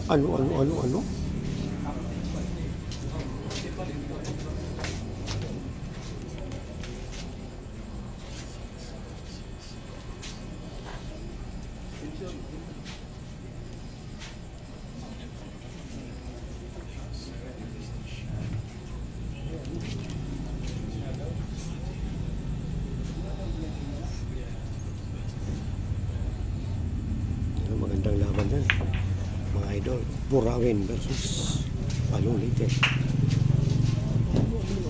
Ano? Magandang laban yan, mga idol. Burawen versus Palong Leyte.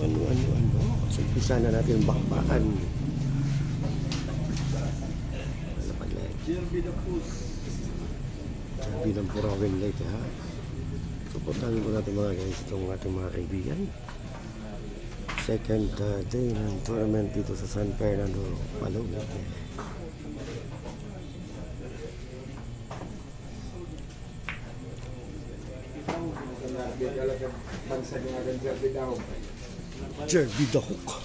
Ano? Umpisa na natin bakbakan. Sabi ng Burawen Leyte, ha? Suportahan po natin mga guys itong ating mga kaibigan. Second day ng tournament dito sa San Fernando, Palong Leyte. Jerby the Hook.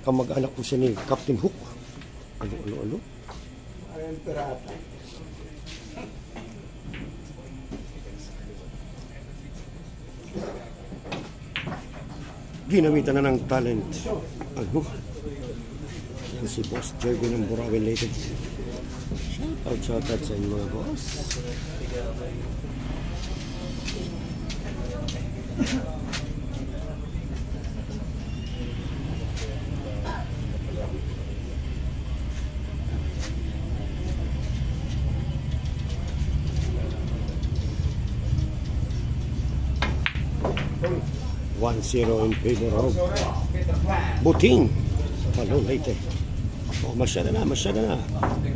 Kamag-anak ko siya ni Captain Hook. Ano? Ginamitan na ng talent. Ano? Yan si Boss Jerby ng Burawen Leyte. Shout out sa inyo mga boss. One zero in favor of Buting Palong Leyte. Oh, masyada na.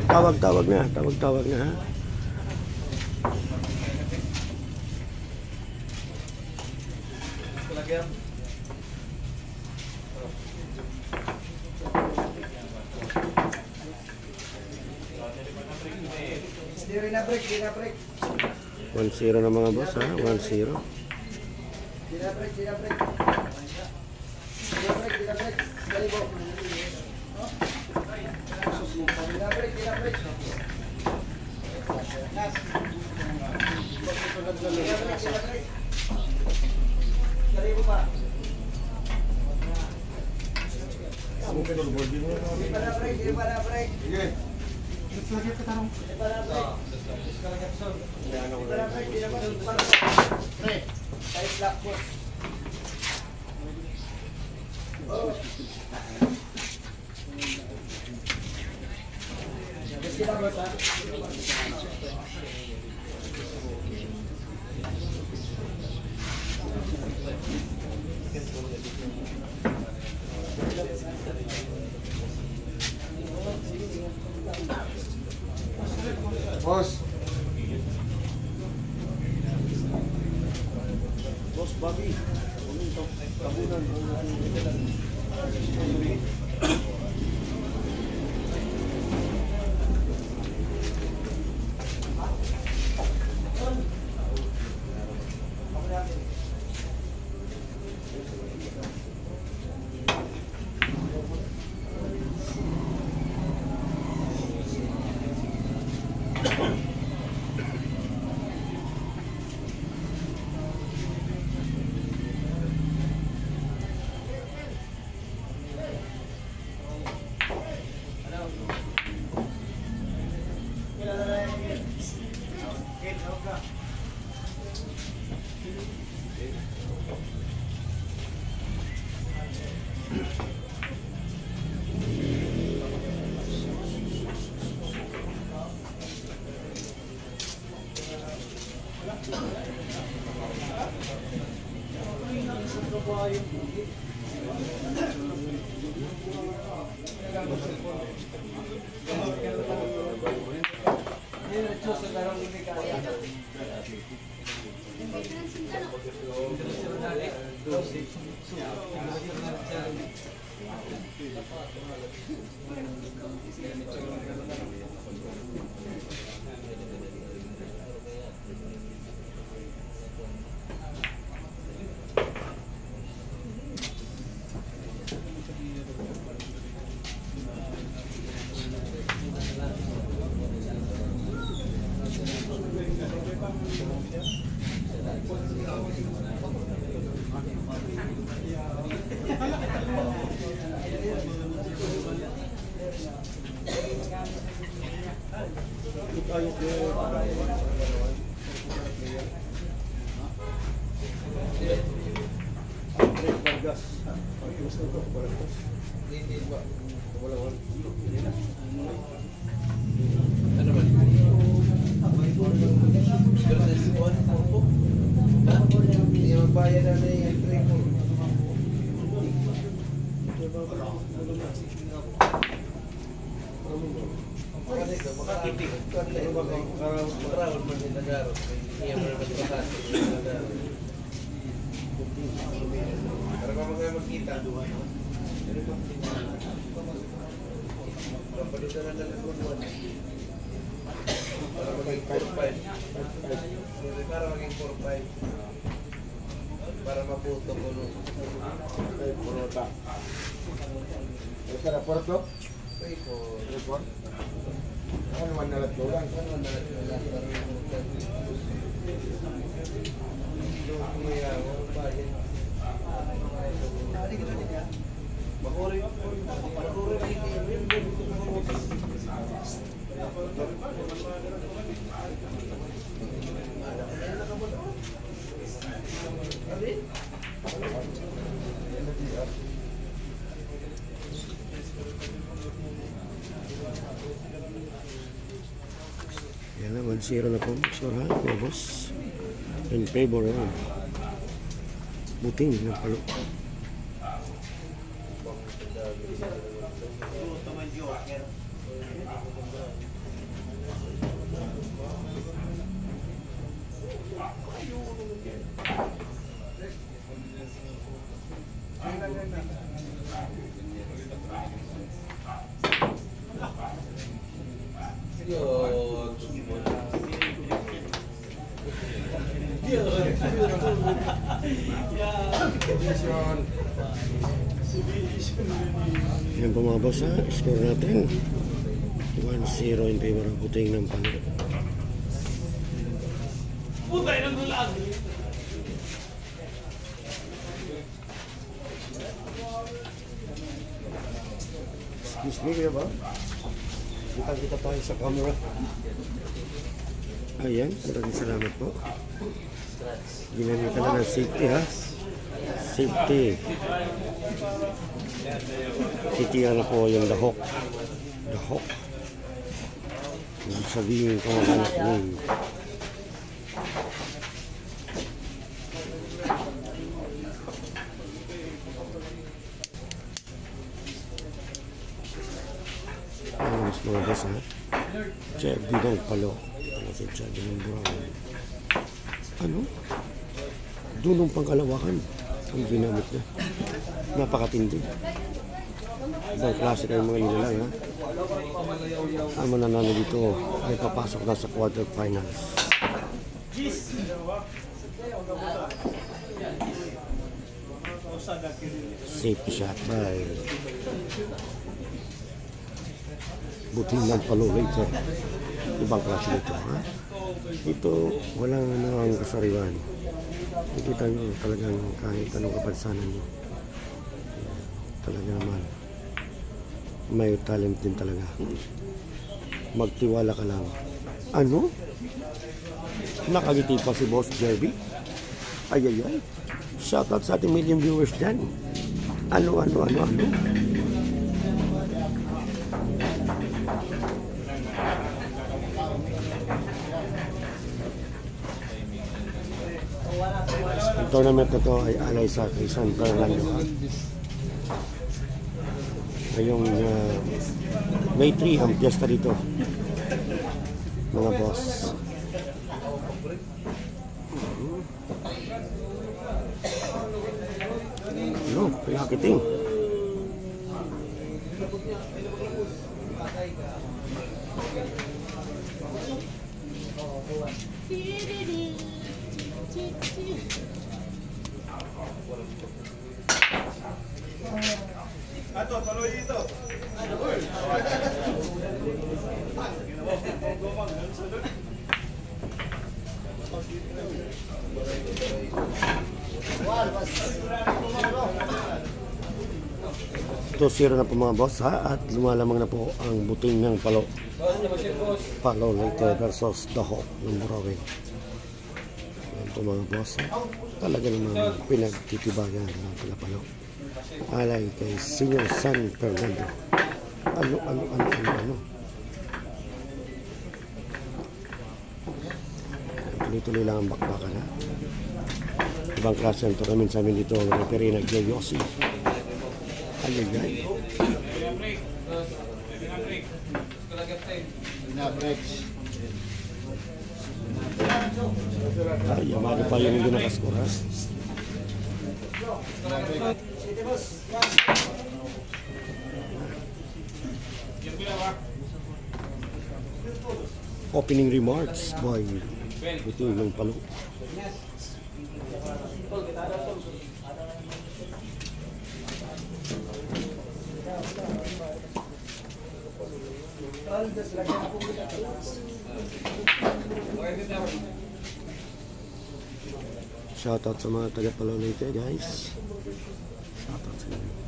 Tawag na, ha. Break. 1-0 na mga boss, ha? 1-0. Break. Boss Bobby, tabunan. Ayos din. Andres Vargas. Ang gusto ko, Vargas. Hindi ba? Wala. Ano ba? Verdes 1, po. Ha? Hindi magbayad na yung entry mo. Kasi ito, makatitig. Marawal man yung nagaro. Hindi mo naman makati. Para pa mga magkita. Kapalutan na lang kung para maging 4-5. Para maging 4-5. Para maputo ko no. Ay, Porota. Esa na Porto? Pay po. Report? Ano naman nalat ko lang? Ano na lang para maputan. Makuri Yan na, 1-0 na po. Sure ha, mga boss. In favor na. Buting ng palo. Yan po mga boss ha, score natin 1-0 in favor ng buting ng palo. Putay ng gulag! Excuse me, kaya ba? Kita tayo sa camera. Ayan, maraming salamat po. Ginamit ka na ng safety ha. Safety. Titiyan na po yung dahok. Dahok. Ibig sabihin ko ang anak nun. Mas mga boss ha. Check din ang palo. Ano si check din ang brown. Ano? Dunong pangkalawakan ang ginamit niya. Napakatindi. Ibang klase kayong mga nilalang ha. Ang mananalo dito ay papasok na sa quarterfinals. Safe shot by buting ng palo later. Ibang klase nito ha. Ito walang anong kasariwan. Nakita nyo talagang kahit anong kapansanan nyo, talaga naman may talent din talaga. Magtiwala ka lang. Ano? Nakagiti pa si Boss Jerby. Ay. Shoutout sa ating million viewers dyan. Ano? Ang tournament na to ay alay sa San Fernando. Ngayong May 3 ang piyesta dito, mga boss. Ano? Pinakiting. Ato, paloy dito. 2-0 na po mga boss ha. At lumalamang na po ang buting ng Palo. Palo Leyte versus The Hawk ng Burawen. Yan po mga boss ha. Talaga namang pinagtitibayan ng Palo. Alay kay Senior San Fernando. Ano. Tuloy-tuloy lang ang bakbakan ha. Ibang klase ang tournament sa amin dito. Ang referee na Jay Yossi. Ay. Ay, yamado pa yung hindi nakaskor ha. Opening remarks by Buting ng Palo. Shoutout sa mga taga Palo Leyte guys. Shoutout sa inyo.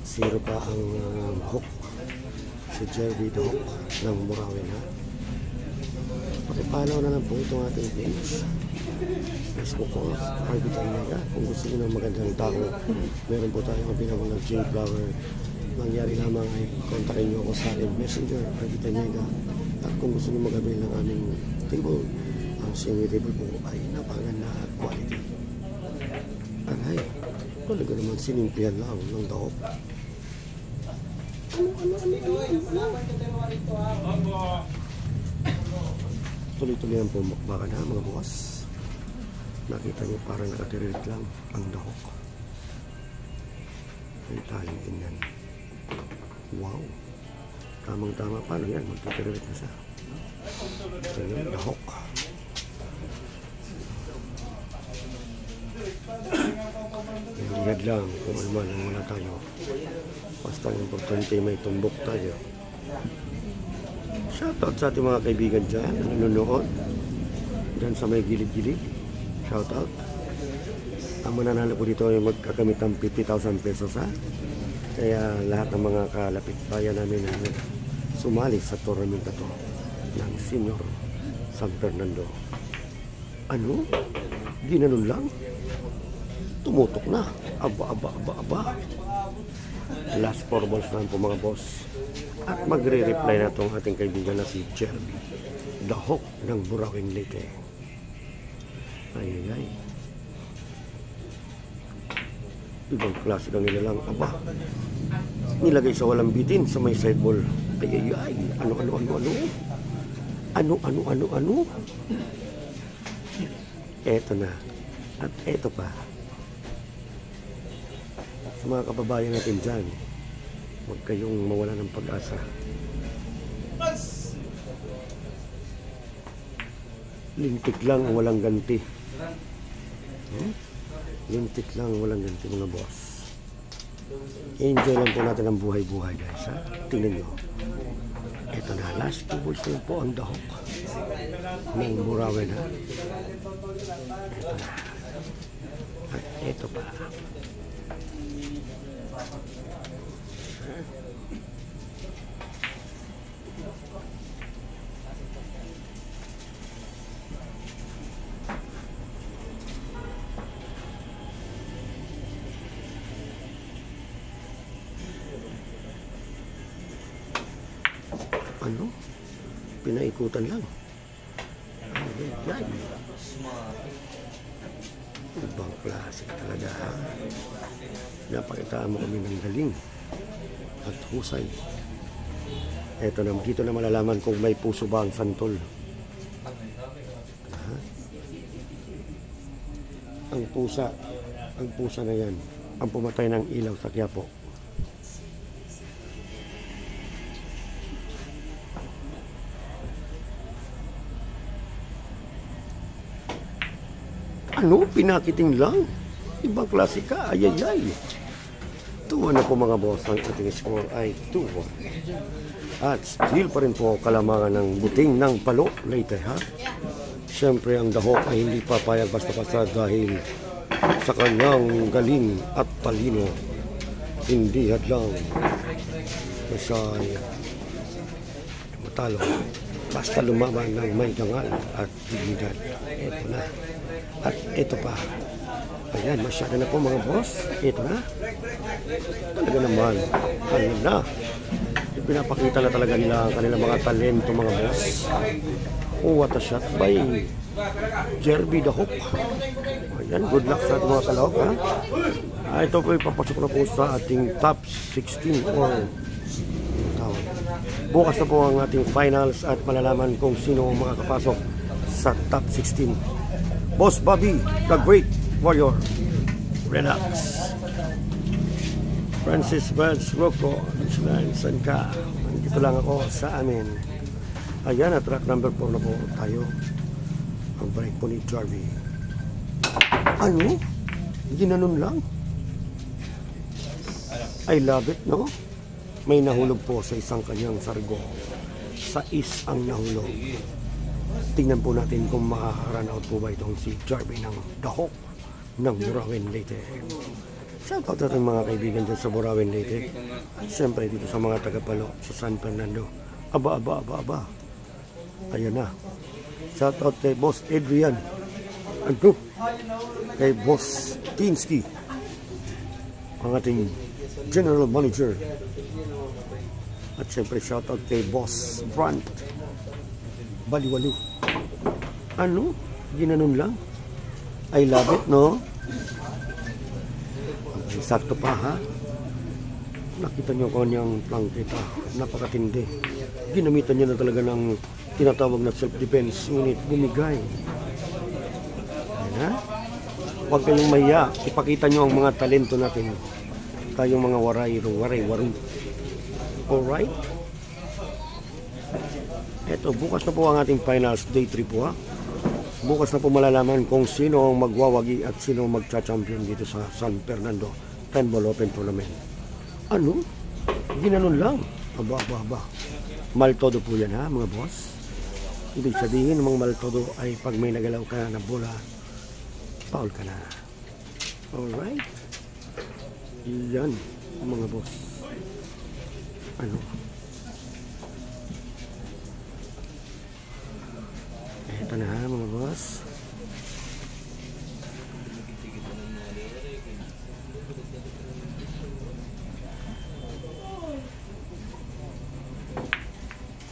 Zero pa ang Hawk, si Jerry the Hawk ng Burawen ha. Pakipalaw na lang po itong ating page Facebook ko, Arbitan Mega. Kung gusto nyo ng magandang tao, meron po tayong pinawag ng J-Flower. Mangyari lamang ay kontakin nyo ako sa aking Messenger, Arbitan Mega. At kung gusto nyo mag-avail ng aming table, ang semi table po ay napaganda quality. Aray, talaga naman sinimplihan lang ng daop. Tuloy-tuloy ang pumakbakan na mga boss. Nakita niyo parang nakatiririt lang ang dahok. Ay taling ganyan. Wow. Tamang-tama. Paano yan? Magtitiririt na siya. Ganyan, dahok. Ingat lang kung ano man ang wala tayo. Basta ang importante may tumbok tayo. Shoutout sa ating mga kaibigan dyan na nanonood dyan sa may gilid-gilid. Shoutout. Ang mananalo po dito ay magkakamit ng 50,000 pesos ha. Kaya lahat ng mga kalapit bayan namin na sumali sa tournament na to ng Senior San Fernando. Ano? Ginanon lang? Tumutok na. Aba. Last 4 balls na po mga boss. At magre-reply na itong ating kaibigan na si Jerry the Hawk ng Burawen Leyte. Ay. Ibang klase lang nila lang. Aba. Nilagay sa walang bitin sa may side ball. Ay. Ano? Eto na. At eto pa. Sa mga kababayan natin dyan, huwag kayong mawala ng pag-asa. Lintik lang ang walang ganti. Lintik lang ang walang ganti mga boss. Enjoy lang po natin ang buhay-buhay guys ha. Tingnan nyo. Ito na, last 2 balls na po ang dahok ng Burawen ha. Ito na. At ito pa. Ano? Pinaikutan lang. Ay. Ibang klase talaga. Napakitaan mo kami ng galing at husay. Eto na, dito na malalaman kung may puso ba ang santol. Ang pusa na yan ang pumatay ng ilaw sa Quiapo. Ano? Pinakiting lang? Ibang klase ka. Ayayay. 2-1 na po mga boss. Ang ating score ay 2-1. At still pa rin po kalamangan ng buting ng palo. Leyte ha. Siyempre ang dahok ay hindi papayag basta-basta dahil sa kanyang galing at talino. Hindi hadlang na siya ay matalo. Basta lumaban ng may dangal at dignidad. Ito na. At ito pa. Ayan, masyado na po mga boss. Ito na. Talaga naman. Ayan na. Pinapakita na talaga nila ang kanilang mga talento mga boss. Oh, what a shot by Jerby the Hook. Ayan, good luck sa ating mga kalahok ha. Ito po ipapasok na po sa ating top 16 or tawag. Bukas na po ang ating finals at malalaman kung sino ang makakapasok sa top 16. Boss Bobby, the Great Warrior. Relax. Francis Wells Rocco. Saan ka? Dito lang ako sa amin. Ayan, at track number 4 na po tayo. Ang break po ni Jarvie. Ano? Ginanon lang? I love it, no? May nahulog po sa isang kanyang sargo. Sa ang nahulog. Tingnan po natin kung makaka-run out po ba itong si Jarvie ng dahok ng Burawin Leyte. Shoutout natin mga kaibigan dyan sa Burawin Leyte. At siyempre dito sa mga tagapalo sa San Fernando. Aba. Ayan na. Shoutout kay Boss Adrian. Ano? Kay Boss Tinsky. Ang ating General Manager. At siyempre shoutout kay Boss Brant Baliwalo. Ano? Ginanon lang? I love it, no? Sakto pa, ha? Nakita nyo kanyang plangkita. Napakatindi. Ginamitan niya na talaga ng tinatawag na self-defense. Ngunit bumigay. Ayan, ha? Huwag kayong maya. Ipakita nyo ang mga talento natin. Tayong mga waray-waru. Alright? Eto, bukas na po ang ating finals day 3 po ha. Bukas na po malalaman kung sino ang magwawagi at sino ang magcha-champion dito sa San Fernando Tenball Open Tournament. Ano? Ginanon lang. Aba. Maltodo po yan ha mga boss. Ibig sabihin mga maltodo ay pag may nagalaw ka na bola, foul ka na. Alright? Yan mga boss. Ano? Ito na ha mga boss.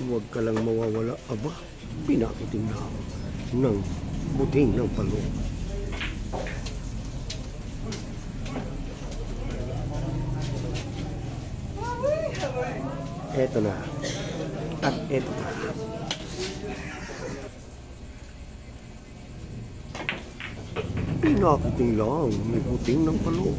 Huwag ka lang mawawala. Aba, pinakitin na ng buting ng palo. Ito na. At ito na. Pinakiting lang. May buting ng palo.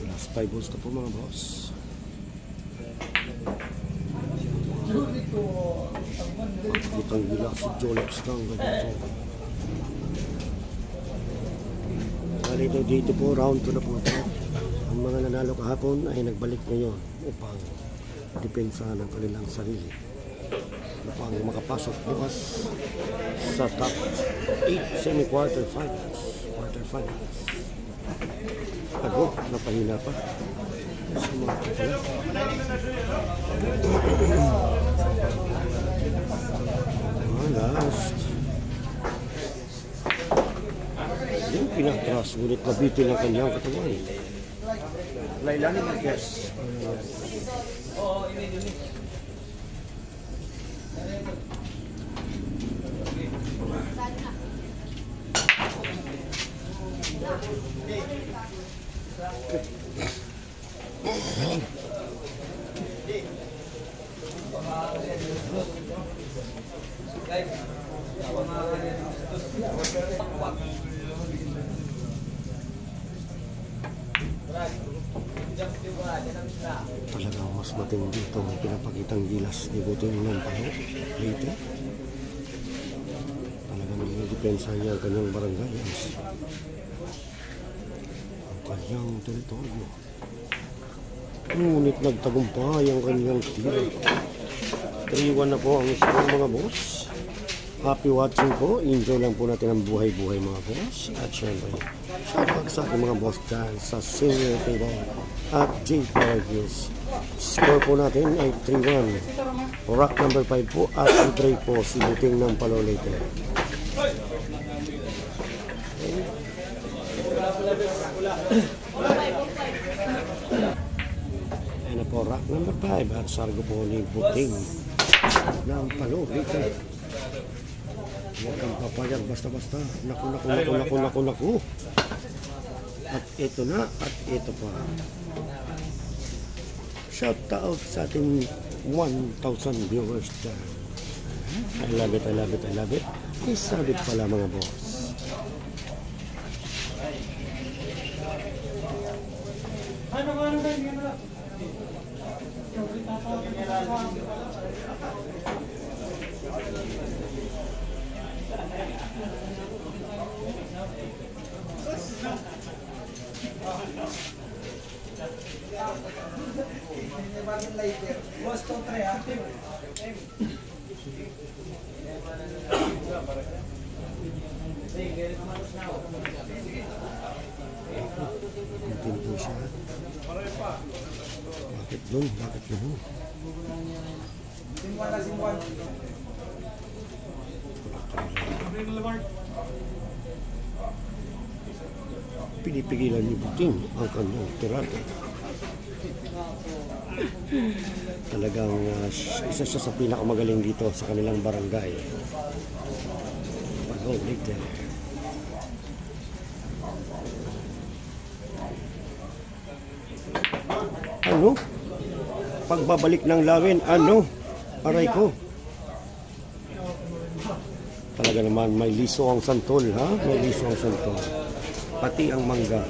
Last 5 balls na po mga boss. Pagkitang gila si Jolex ng ganito. Bali dito po, round 2 na po ito. Ang mga nanalo kahapon ay nagbalik ngayon upang depensa ng kanilang sarili. Upang makapasok bukas sa top 8 semi-quarter finals. Quarter finals. Ago, napahina pa. Sa mga kapila. Last. Yung pinatras, ngunit mabitin ang kanyang katawan. Lailani Marquez. Talagang mas matindi itong pinapakitang gilas ni Buting ng Palo Leyte. Talagang depensa niya ang kanyang barangay, ang kanyang teritoryo. Ngunit nagtagumpay ang kanyang tira. 3-1 na po ang score, mga boss. Happy watching po. Enjoy lang po natin ang buhay-buhay, mga boss. At syempre, shoutout sa aking mga boss dyan sa senior table at J Power Views. Score po natin ay 3-1. Rack number 5 po at i-break po si Buting ng Palo Leyte. Ayan na po, rack number 5 at sargo po ni Buting ng Palo Leyte. Huwag kang papayag basta-basta. Naku. At ito na, at ito pa. Shout out sa ating 1,000 viewers dyan. I love it. Isabit pala, mga boss. Hindi po siya. Bakit nun? Pinipigilan ni Buting ang kanyang tirada. Talagang isa siya sa pinakamagaling dito sa kanilang barangay. Palo Leyte. Ano? Pagbabalik ng lawin, ano? Aray ko. Talaga naman, may liso ang santol, ha? May liso ang santol. Pati ang mangga.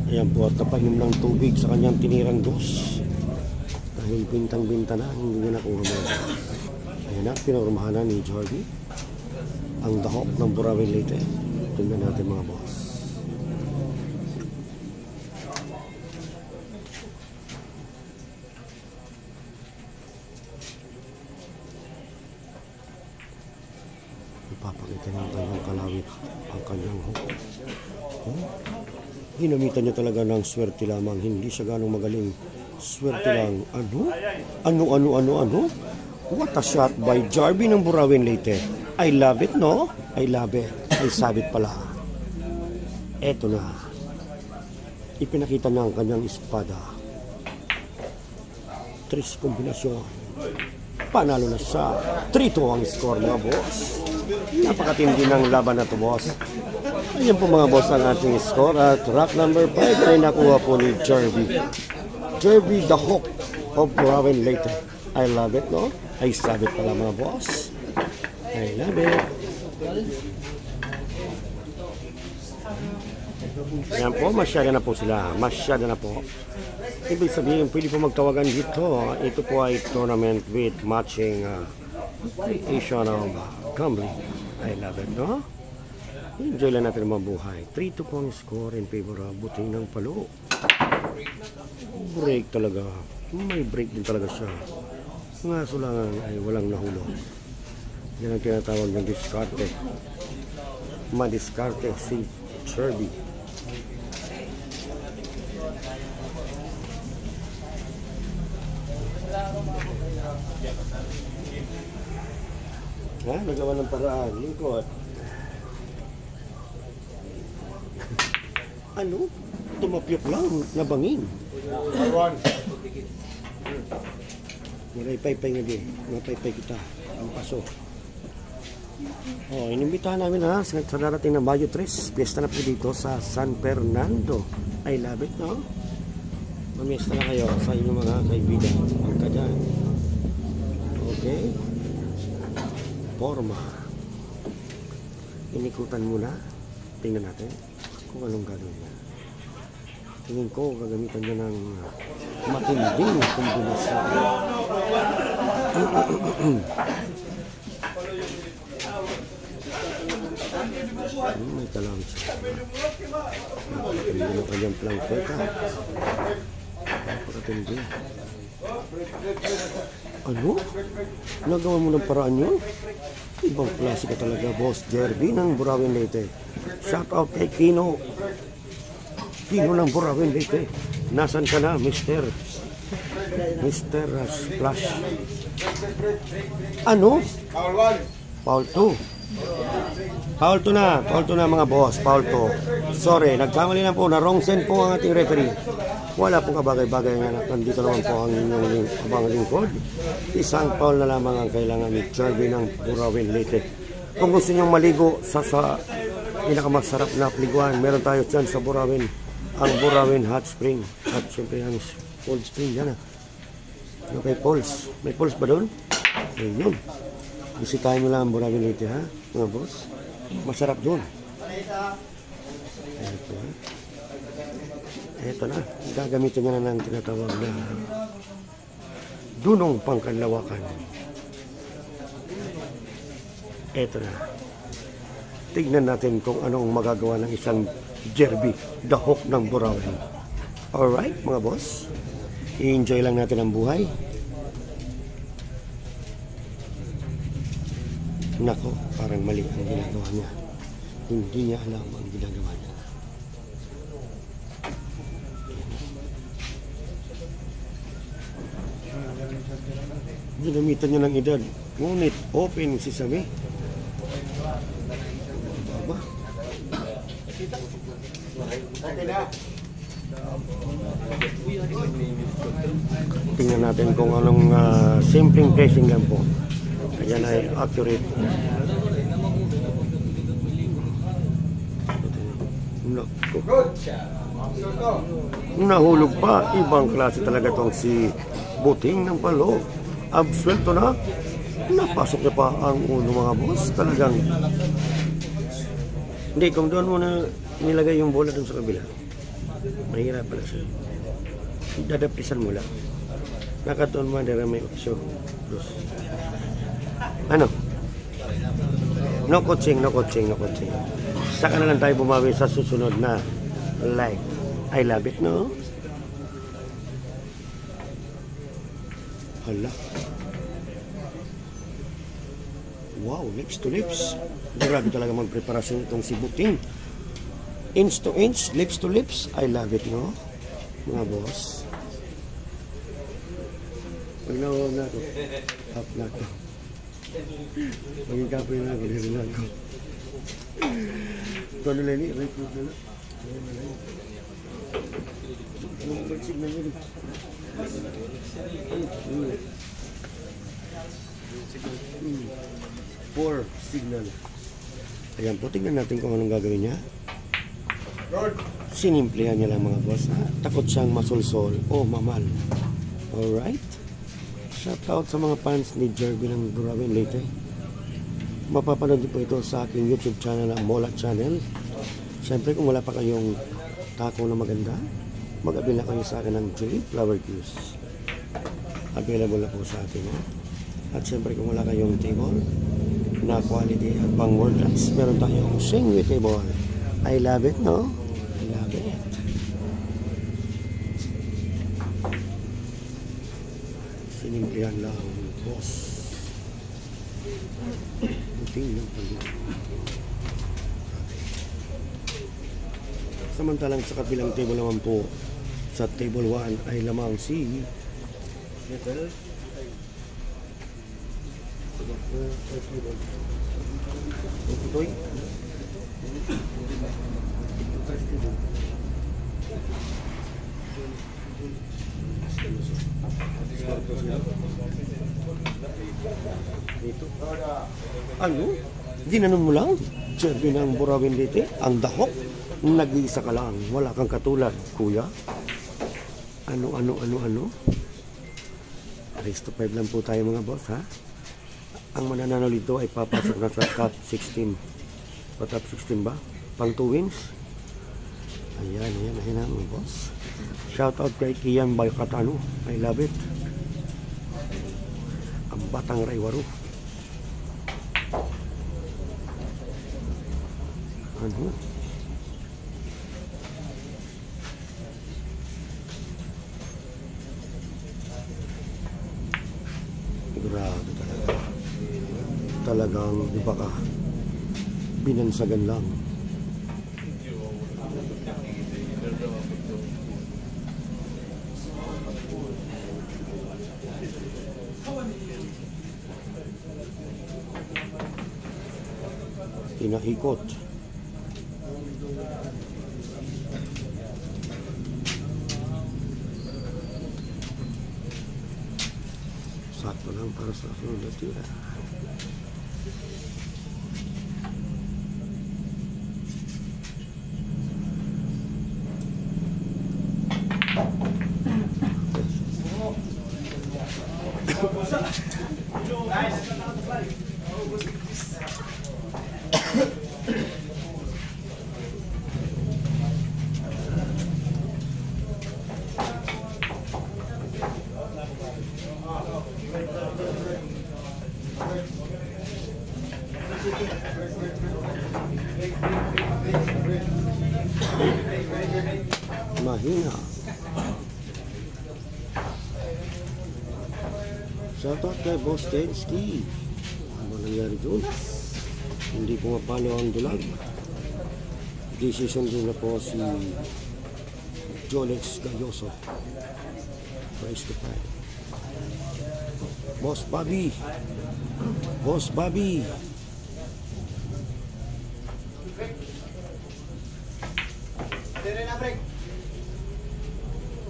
Ayan po, at napainom ng tubig sa kanyang tinirang dos. Dahil bintang-binta na, hindi niya nakuha mo. Ayan na, pinurmahan na ni Jordy ang dahok ng Burawin Leyte. Tingnan natin, mga boss. Ipapakita ng kanyang kalawit ang kanyang hook. Ginamitan niya talaga ng swerte lamang. Hindi siya ganong magaling. Swerte lang. Ano? What a shot by Jarby ng Burawin Leyte. I love it, no? I love it. Ay sabit pala. Eto na. Ipinakita niya ang kanyang espada. 3 kombinasyon. Panalo na siya. 3-2 ang score, mga boss. Napakatindi ng laban na to, boss. Ayan po, mga boss, ang ating score. At rack number 5 ay nakuha po ni Jarby. Jarby the Hawk of Burawin Leyte. I love it, no? Ay sabit pala, mga boss. I love it. Ayan po, masyada na po sila. Masyada na po. Ibig sabihin, pwede po magtawagan dito. Ito po ay tournament with matching Asian of gambling. I love it, no? Enjoy lang natin ang mabuhay. 3-2 po ang score in favor of Buting ng Palo. Break talaga. May break din talaga siya. Nga sulangan ay walang nahulog. Yan ang tinatawag ng diskarte. Madiskarte si Jarby. Nagawa ng paraan. Lingkod. Ano? Tumapyok lang. Nabangin. Maraypay-pay nga din. Maraypay kita. Ang paso. Inimbitahan namin sa darating na Mayo 3. Piyesta na po dito sa San Fernando. I love it, no? Mamiesta na kayo sa inyong mga kaibigan. Pagkadyan. Okay. Forma. Inikutan muna. Tingnan natin kung anong gagawin niya. Tingin ko gagamitan niya ng matinding kombinasyon. May talang siya. Napakatindi ng kanyang plangketa. Napakatindi. Ano? Nagawa mo ng paraan yun? Ibang klase ka talaga, Boss Jerby ng Burawin Leyte. Shout out kay Kino. Kino ng Burawin Leyte. Nasaan ka na, Mr. Splash? Ano? Foul 2. Foul 2 na. Foul 2 na mga boss. Foul 2. Sorry, nagkamali na po. Na-wrong send po ang ating referee. Wala pong kabagay-bagay nga. Nandito naman po ang inyong abang lingkod. Isang foul na lamang ang kailangan ni Jerby ng Burawin Leyte. Kung gusto nyo maligo sa pinakamasarap na pliguan, meron tayo dyan sa Burawin. Ang Burawin Hot Spring. At syempre ang Cold Spring. Yan ah. Ano kay Pulse? May Pulse ba doon? Ayun. Bisitahin mo lang ang Burawin Leyte ha, mga boss. Masarap doon. Ito na. Gagamitin nyo na ng tinatawag na dunong pangkanlawakan. Ito na. Tignan natin kung anong magagawa ng isang Jerby, dahok ng Burawin. Alright, mga boss. I-enjoy lang natin ang buhay. Nako, parang mali ang ginagawa niya. Hindi niya alam ang ginagawa niya. Ginamitan niya ng edad. Ngunit, open si Sami. Baba. Tingnan natin kung anong simpleng pressing lang po. Ayan ay accurate. Nahulog pa. Ibang klase talaga itong si Buting ng Palo. Absuelto na. Napasok niya pa ang ulo mga boss. Talagang hindi, kung doon muna nilagay yung bola doon sa kabila, mahirap pala siya. Dadapisan mo lang. Nakatoon mo dara may opsyon. Ano? No coaching. Saka na lang tayo bumawi sa susunod na live. I love it, no? Hala. Wow, lips to lips. Grabe talaga magpreparasyon itong si Buting. Inch to inch, lips to lips. I love it, no? Mga boss. Pag nawawag na ako, up na ako. Maging kapoy na ako, dito na ako. Ito na lang, recruit na lang. Anong pag-signal yun? For signal. Ayan po, tignan natin kung anong gagawin niya. Sinimplihan niya lang mga boss. Takot siyang masulsol o mamal. Alright. Shout out sa mga fans ni Jerby ng Burawin Leyte. Mapapanood po ito sa aking YouTube channel, ang Mola Channel. Siyempre kung wala pa kayong tako na maganda, mag-abila kayo sa akin ng Julie Flower Juice. Available na po sa atin. At siyempre kung wala kayong table na quality at pang world class, meron tayong Shingwi table. I love it, no? I love it. Sinimplihan lang, boss. Buting lang pala. Samantalang sa kabilang table naman po, sa table 1 ay lamang si Metal. Ito'y ito. Ano? Ginanon mo lang? Jerby ng Burawin Leyte, ang dahok. Nag-iisa ka lang. Wala kang katulad, kuya. Ano? Race to 5 lang po tayo mga boss, ha? Ang mananalo dito ay papasok na sa top 16. Pa top 16 ba? Pang 2 wins? Ayan na mga boss. Shout out kay Kian Balcatano. I love it. Ang batang Raywaru. Ano? Grabe talaga. Talagang di ba ka binansagan lang. Inaikot. Sakto lang para sa sunod na tira. Mahina. Shoutout kay Boss Tedski. Ano nangyari doon? Hindi pumapalo ang dulag. Decision din na po si Jolex Galloso. Price to 5. Boss Bobby.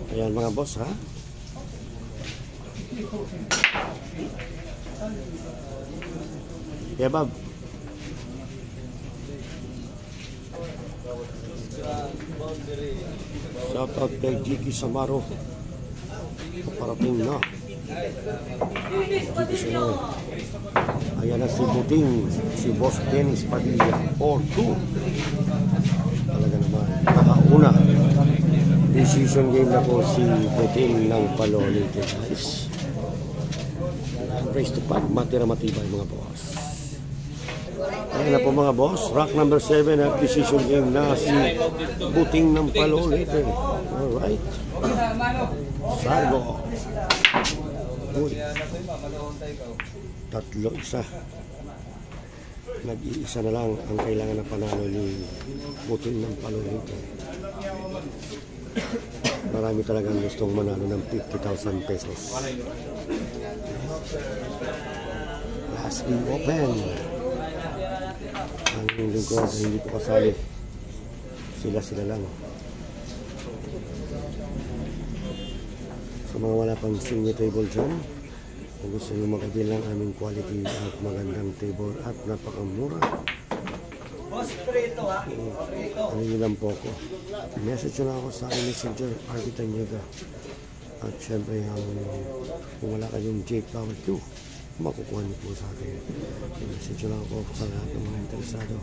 Ayan mga boss, ha? Yeah, Bob. Shout out kay Jiki Samaro. Parating na. Jiki Samaro. Ayan na si Buting, si Boss Dennis Padilla. 4-2. Talaga naman. Nakauna. Decision game na po si Buting ng Paloli, guys. Race to 5. Matira matibay mga boss. Ayan na po mga boss. Rock number 7 at decision game na si Buting ng Paloli. Alright. Sargo. Uy. 3-1. Nag-iisa na lang ang kailangan na panalo ni Buting ng Paloli. Marami talagang gustong manalo ng 50,000 pesos. Last week open. Ang lingkod ay hindi ko kasali. Sila lang. Sa mga wala pang senior table dyan, kung gusto nyo mag-avail ng aming quality at magandang table at napakamura, ano nyo lang po ako. Message nyo na ako sa aking messenger, RB Tanyega. At syempre, kung wala kayong J-Power 2, makukuha niyo po sa akin. Message nyo lang ako sa lahat ng mga interesado.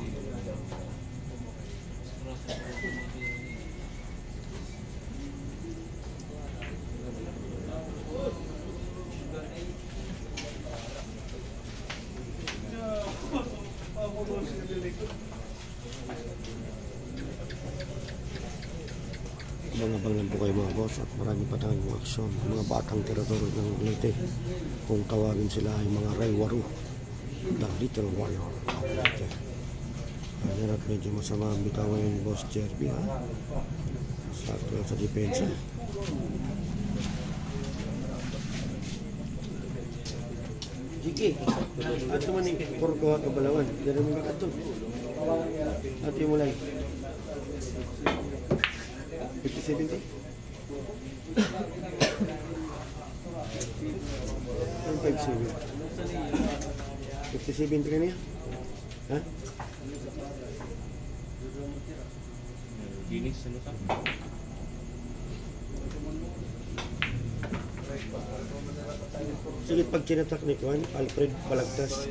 Abang-abang lang po kayo mga boss at marami pa tayong aksyon. Mga batang terador ng Leyte, kung tawagin sila ay mga Raywaru, the Little Warrior. Ayan at medyo masama ang bitawan yung Boss Jerby, ha? Sakto sa depensa. Jiki, ato man yung Korkoha Kabalawan. Diyan mo ba ito? Ato yung mulay. 50-70? 50-70 ka niya? Ha? Ginis, ano ka? Sige, pag chinatak ni Juan, Alfred Balagtas.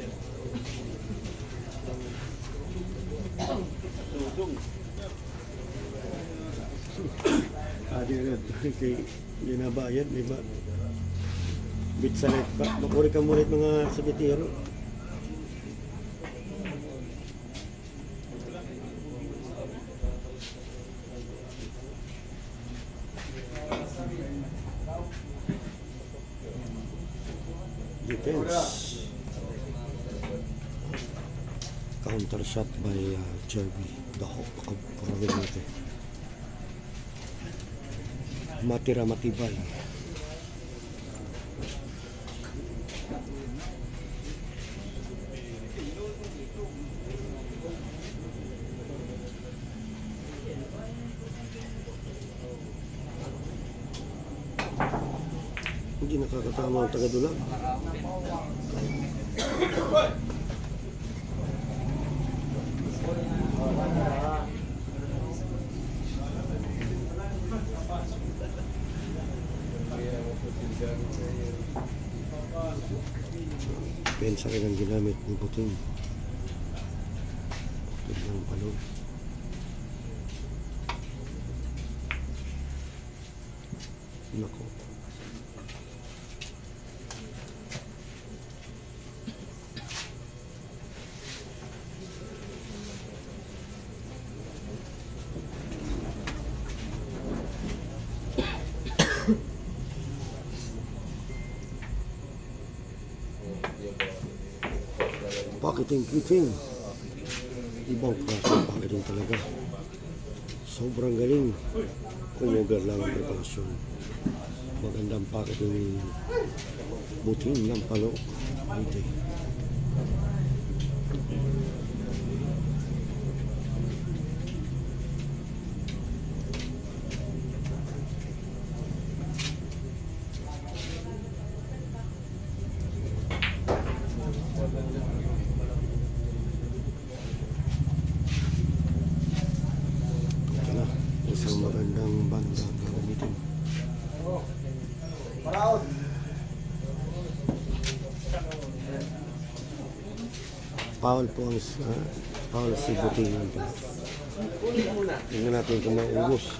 Adi na kay ginabayad, di ba? Bit sa light pa. Makuri ka muna mga sabitero. Defense. Counter shot by Jerby. Dahok ako karagin natin. Matira matibay. Hindi nakakatama ang tagadulang. Pensa rin ang ginamit ni Buting. Biglang palong. Nako. Pakiting-kiting. Ibang klase ng pakiting talaga. Sobrang galing. Kumugar lang ang preparasyon. Magandang pakiting Buting ng palo. Hindi. Isang magandang banda ang gagamitin. Foul po ang foul si Buting ng pala. Tingnan natin kung maubos.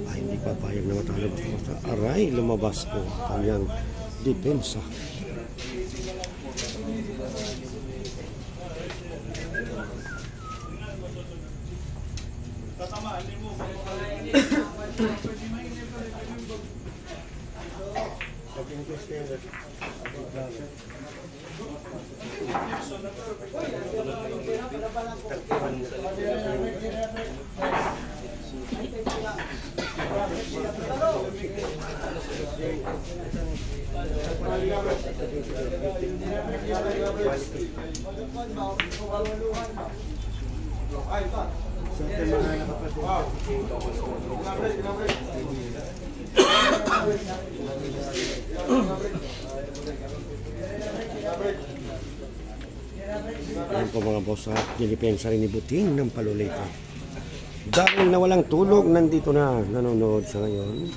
Ay, hindi papayag na matalo basta aray lumabas po kanyang depensa. Sa ating mga nakapatid. Ayan po mga boss at dinipensa rin ni Buting ng Paloleta. Dahil na walang tulog, nandito na nanonood sa ngayon.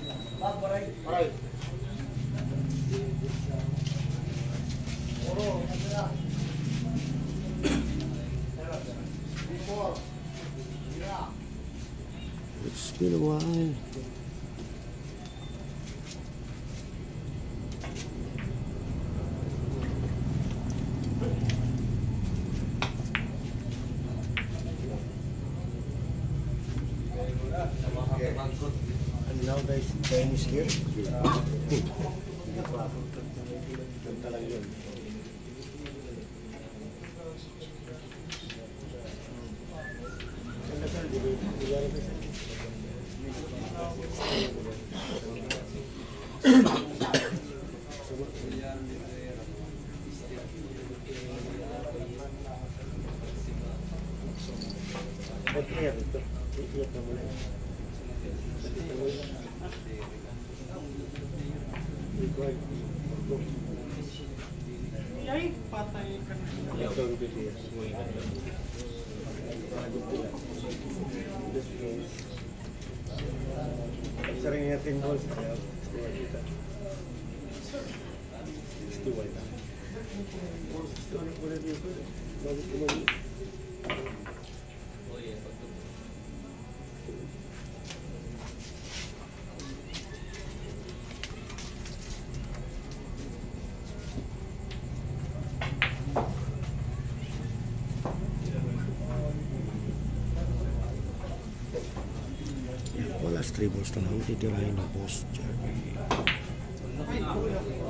It's been a while. And now guys, Ben is here. Ganda lang yun. Ganda sir, di ba rin sir? Iyak ito. Iyak na muna. Ay, patay ka na. Ito ang video. Saring natin balls. Steward kita. Steward. Steward ko rin dito. Bago kumali. Last 3 balls na lang titirahin ng boss Jerry.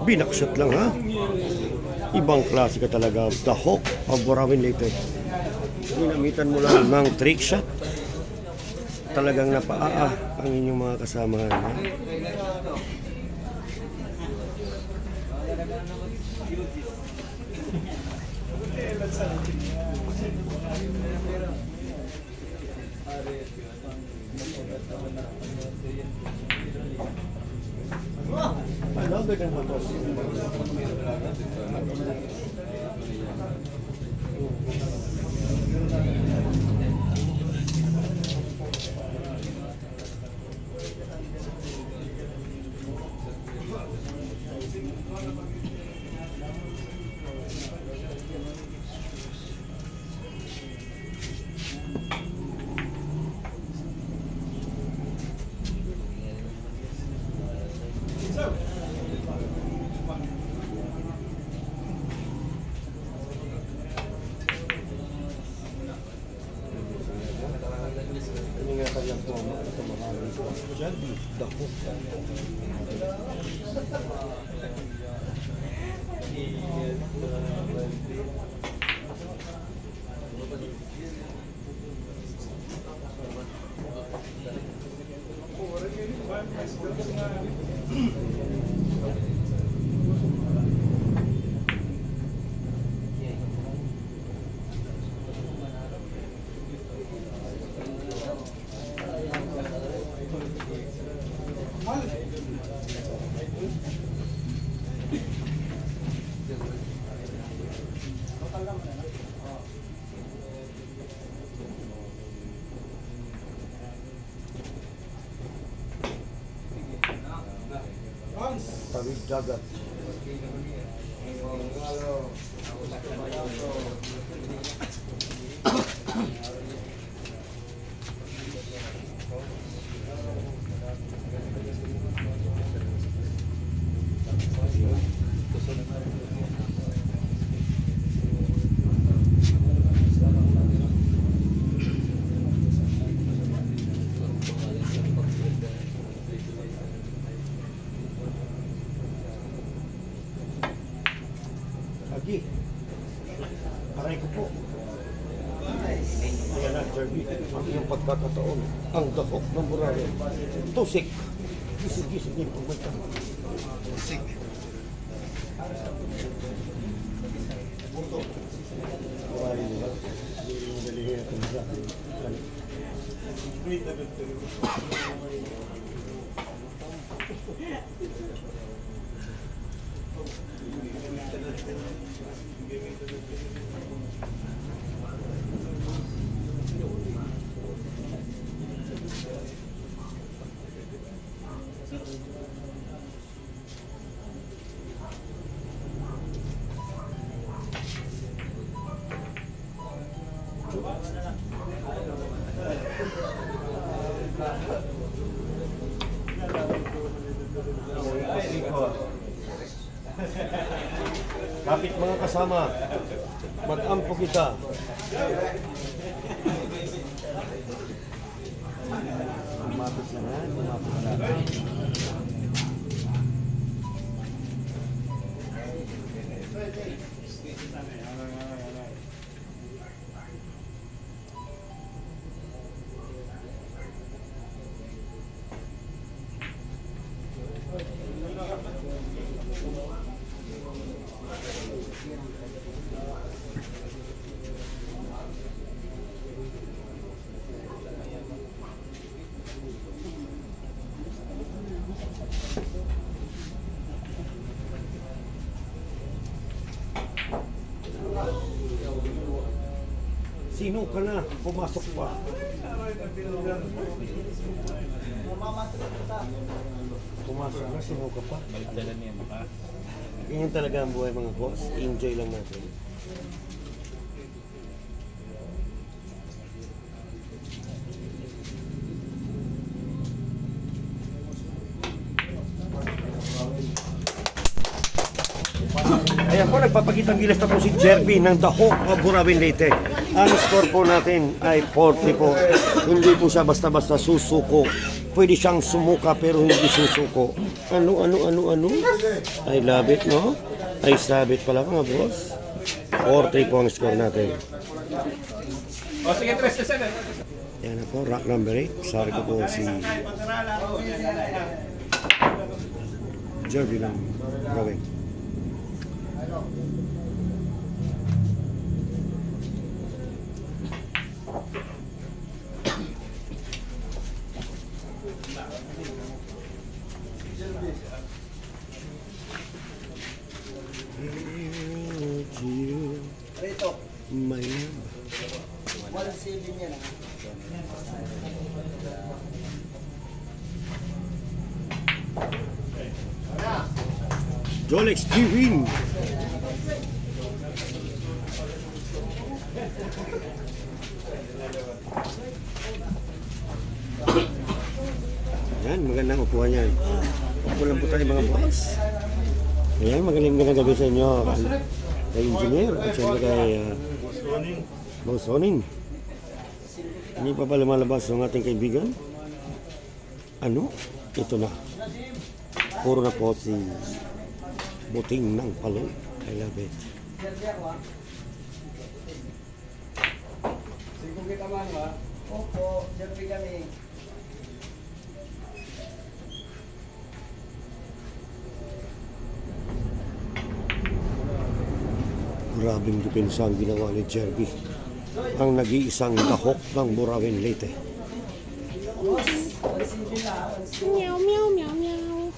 Binakshot lang ha. Ibang klase ka talaga. The Hawk of Burawin later. Ginamitan mo lang ng trick shot. Talagang napaa ang inyong mga kasamahan ha? Ano ba yung motor? Ingatan lang po ito mga dyan, dako. Tawid dagat. Agi, aray ko po. Ayan na, Jerby. Ang iyong pagkakataon. Ang dahok ng Burawin. Tusik. Gisig-gisig niyo pagmanta. Tusik. Kapit mga kasama, mag-ampo kita. Umapit na nga, umapit na nga. Sino ka na? Pumasok pa. Pumasok na, sino ka pa? Baligtaran niya mukha. Ganyan talaga ang buhay mga boss. Enjoy lang natin. Ayan po, nagpapakitang gilas na po si Jerby ng The Hawk of Burawin Leyte. Ang score po natin ay 40 po. Hindi po siya basta-basta susuko. Pwede siyang sumuka pero hindi susuko. Ano? I love it, no? I love it pala mga boss. 40 po ang score natin. O sige, 3 na sana. Yan na po, rack number 8. Sorry ko po si Jerby ng Burawin. Rito, My love. 1.7 yan. Jolex G-Win. Yan, magandang upuan yan. Upo lang po tayo mga boss. Ayan, magaling gabi sa inyo. Kay engineer at siyempre kay Boss Onin. Hindi pa ba lumalabas ang ating kaibigan? Ano? Ito na. Puro na po si Buting ng Palong. I love it. Sigong kita man ba? Opo, Jerby kami. Grabing depensa ang ginawa ni Jerby. Ang nag-iisang dahok ng Burawin Leyte. Meow, meow, meow, meow.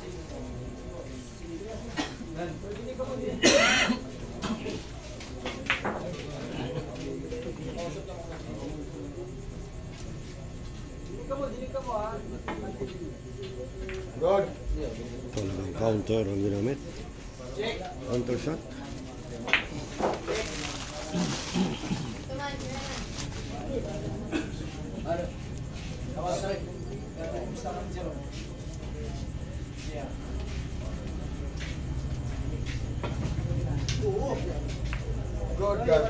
Talagang counter ang ginamit. Counter shot. Good, good.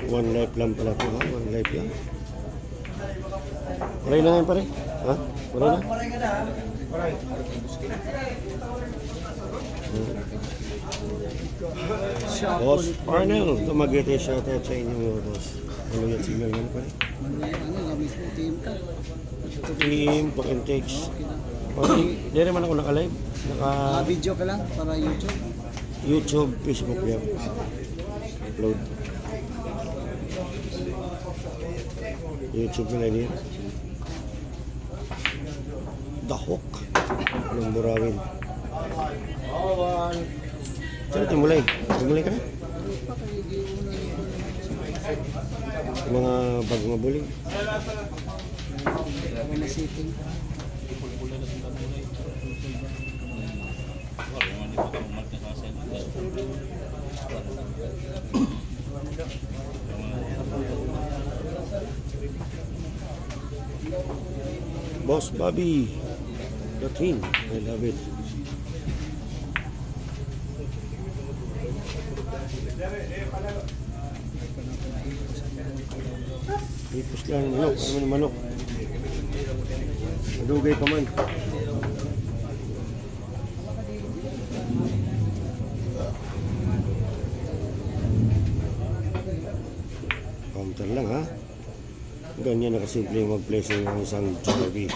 One life lang pala ito, ha? One life lang. Paray lang yan, pare. Ha? Paray lang? Paray ka na. Paray. Boss Arnel, tumagiti shoutout sa inyo mga boss. Ano yan signal yan pa? Team, talk and text. Hindi naman ako naka-live. Video ka lang para YouTube. YouTube, Facebook yan. Upload. YouTube nila niya. The Hawk. Anong burawin? Saan timulay? Timulay ka na? Mga bagong mabuling. Boss Bobby, the king, I love it. Ipos lang manok, ano man manok. Madugay pa man. Counter lang ha. Ganyan nakasimple yung mag-placing ng isang Jollibee.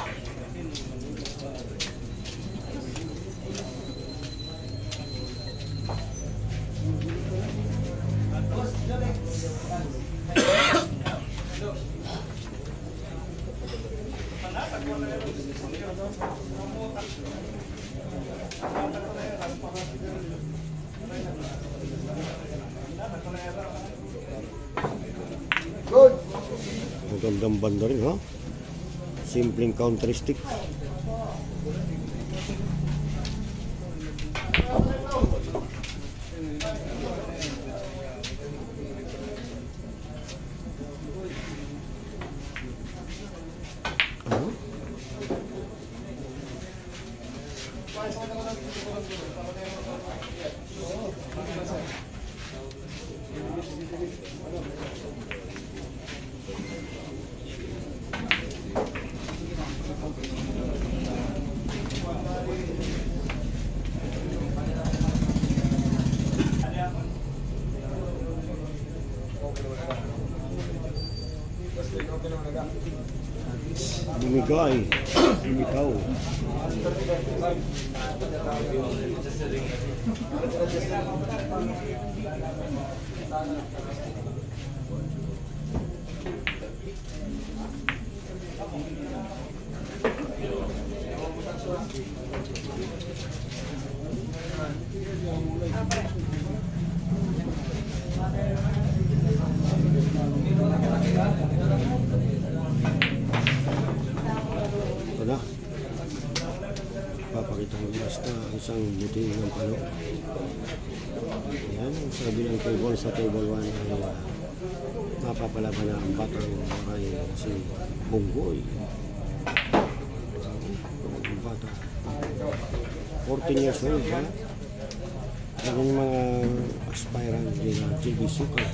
Good. Magandang banda rin ha. Simpleng counter stick. Ano? Bumigay. Bumitaw. Ito na. Papakita mo basta isang buti ng palo. Ayan, sa kabilang table sa table 1 ay mapapalaban na ang batang ay si Bunggoy. Ang bata. 14 years old ha. Yan yung mga aspirant nila JB Suka.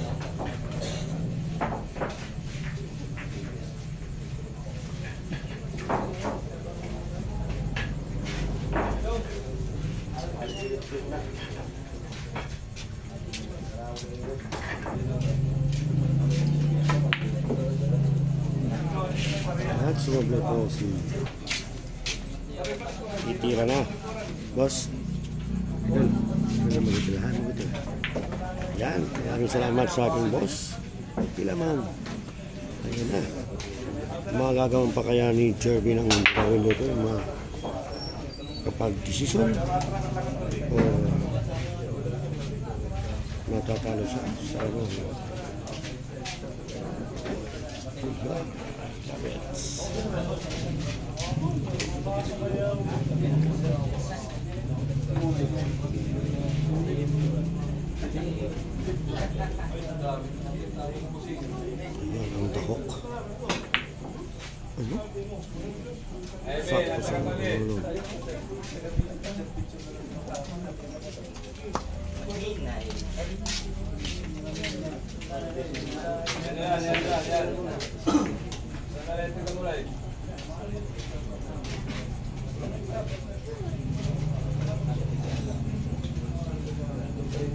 At sumabla po si itira na boss. Yan, yan ang magitilahan mo ito. Yan, maraming salamat sa aking boss. Pila man. Ayan na. Magagawan pa kaya ni Jervy ng pawilo ito kapag desisyon o matatalo sa ano. Ayan ang tahok. Ano? Sakto sa mga Ano?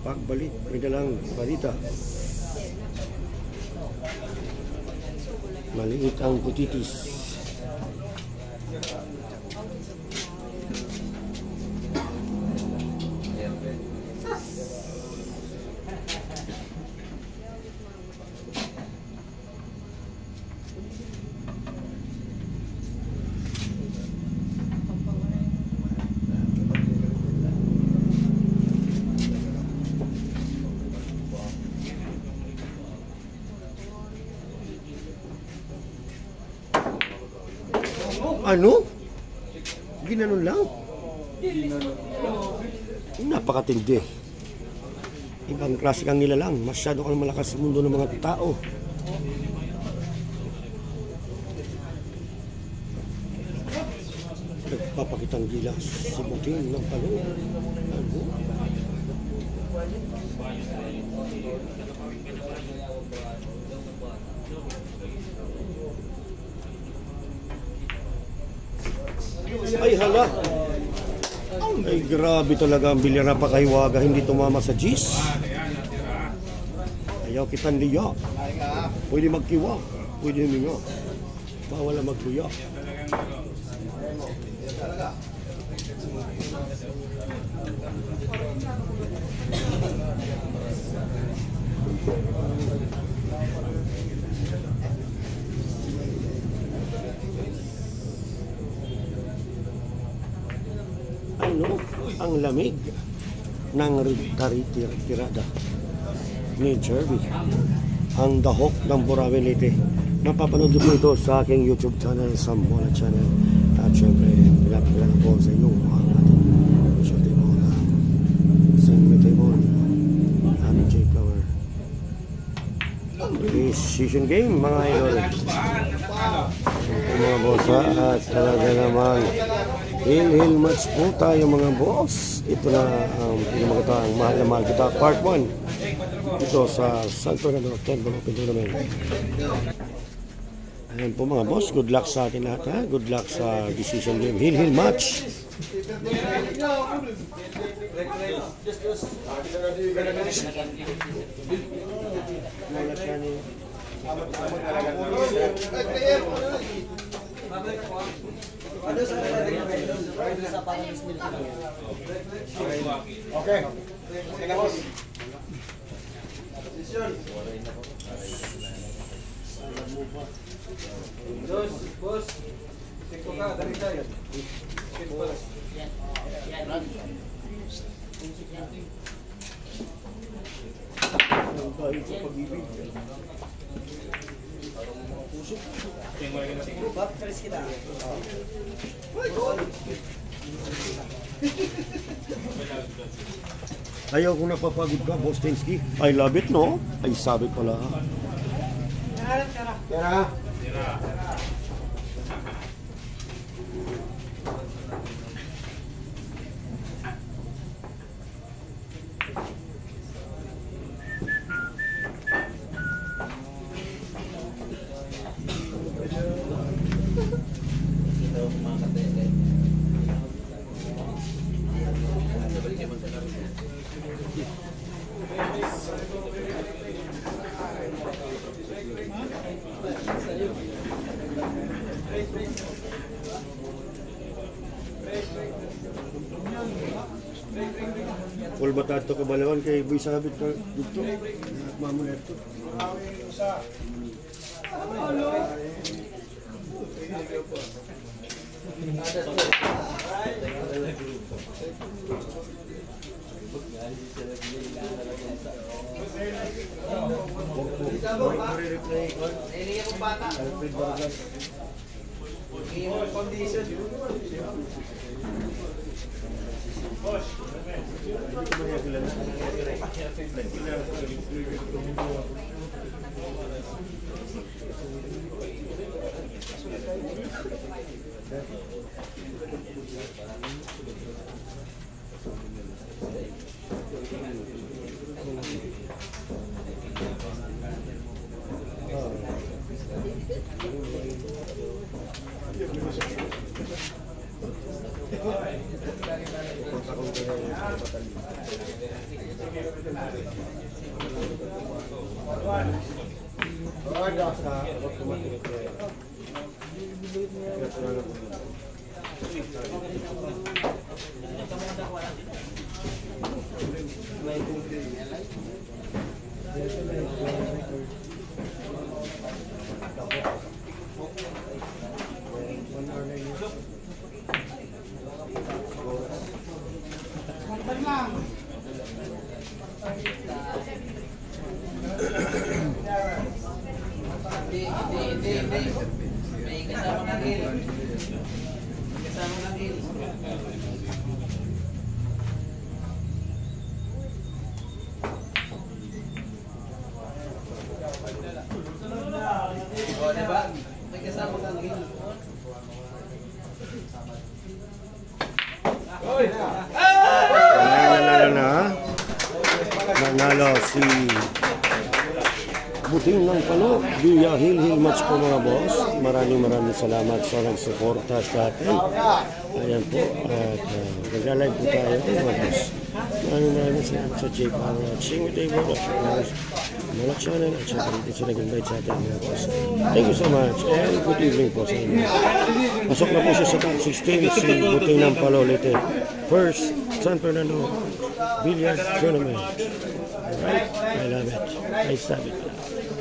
Pagbalik, may dalang balita. Maliit ang putitis. Ano? Ginanon lang? Napakatindi. Ibang klase kang nilalang. Masyado kang malakas sa mundo ng mga tao. Nagpapakitang gilas si Buting ng palo. Ano? Ay hala. Ay grabe talaga ang bilyar na pakahiwaga. Hindi tumama sa G's. Ayaw kitang liya. Pwede magkiwa. Pwede huminga. Bawal na magluya. Ano ang lamig ng tirada ni Jerby, ang dahok ng Burawen Leyte. Napapanood po ito sa aking YouTube channel, sa Mola Channel. At syempre, pinapagala po sa inyo ang ating show table, segment table, aming J-Flower. Decision game, mga idol. Mga bossa, at talaga naman Hill match po tayo mga boss. Ito na ang pinamagatang mahal na mahal kita part 1 ito sa San Fernando Open Tournament. Ayan po mga boss, good luck sa atin lahat ha. Good luck sa decision game, Hill match. Okay. Sige boss. Boss. Siko ka, dali tayo. Siko pala. Dahil sa pag-ibig. Ayaw kung napapagod ka, Boss Tensky. I love it, no? Ay, sabi pala. Tara. Full batato ka balawan kay Boy Sabit ka dito. Mamulat to. Hindi. May kasama ng hil. Kasama ng hil. O, diba? May kasama ng hil. Nanalo si Buting ng Palo. Via Hill match po mga boss. Maraming salamat sa nagsuporta sa atin. Ayan po. At nag-live po tayo mga boss. Maraming salamat sa J para watching with Dave Rock. Malak channel at saka dito sila nag-invite sa atin mga boss. Thank you so much and good evening po sa inyo. Pasok na po siya sa top 16 si Buting ng Palo ulitin. First San Fernando Billiard Tournament. Alright, I love it. I love it.